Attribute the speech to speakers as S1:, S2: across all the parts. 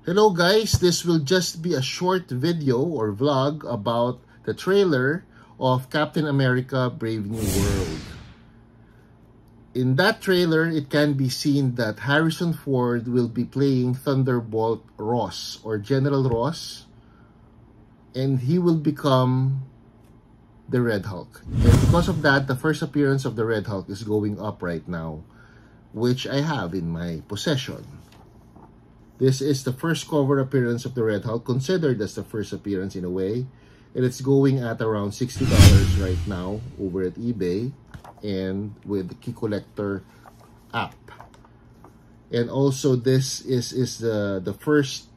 S1: Hello guys, this will just be a short video or vlog about the trailer of Captain America Brave New World. In that trailer, it can be seen that Harrison Ford will be playing Thunderbolt Ross or General Ross, and he will become the Red Hulk. And because of that, the first appearance of the Red Hulk is going up right now, which I have in my possession. This is the first cover appearance of the Red Hulk, considered as the first appearance in a way. And it's going at around $60 right now over at eBay and with the Key Collector app. And also this is the first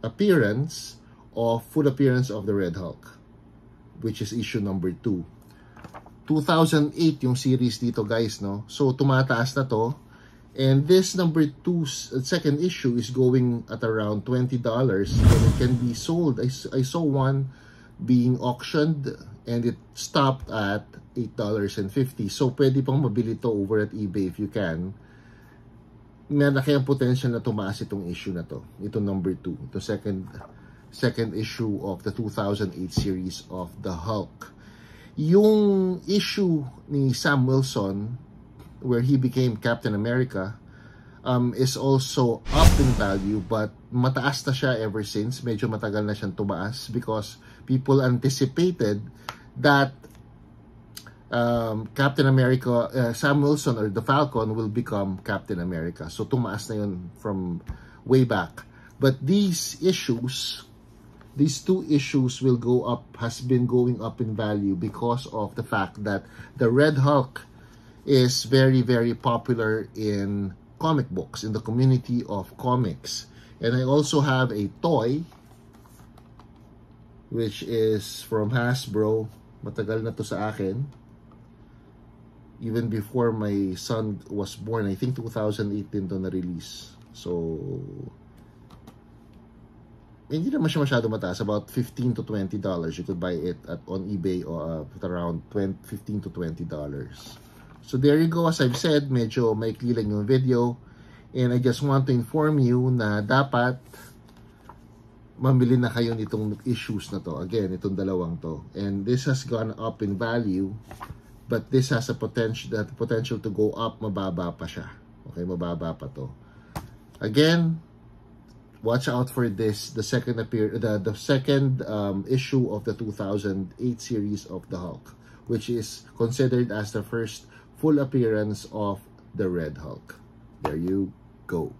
S1: appearance of full appearance of the Red Hulk, which is issue number 2. 2008 yung series dito guys, no? So tumataas na to. And this number 2 second issue is going at around $20 and it can be sold. I saw one being auctioned and it stopped at $8.50. So pwede pang mabili to over at eBay if you can. Malaki ang potential na tumaas itong issue na to. Ito number 2. Ito second issue of the 2008 series of the Hulk. Yung issue ni Sam Wilson where he became Captain America, is also up in value, but mataas na siya ever since. Medyo matagal na siyang tumaas because people anticipated that Captain America, Sam Wilson or the Falcon will become Captain America. So tumaas na yun from way back. But these issues, these 2 issues will go up, has been going up in value because of the fact that the Red Hulk is very, very popular in comic books, in the community of comics. And I also have a toy, which is from Hasbro. Matagal na to sa akin. Even before my son was born, I think 2018 to na-release. So, hindi naman siya masyado mataas, about $15 to $20. You could buy it on eBay or at around $15 to $20. So there you go, as I've said, medyo maikli lang yung video. And I just want to inform you na dapat mamili na kayo nitong issues na to. Again, itong dalawang to. And this has gone up in value, but this has a potential to go up, mababa pa siya. Okay, mababa pa to. Again, watch out for this, the second issue of the 2008 series of the Hulk, which is considered as the first full appearance of the Red Hulk. There you go.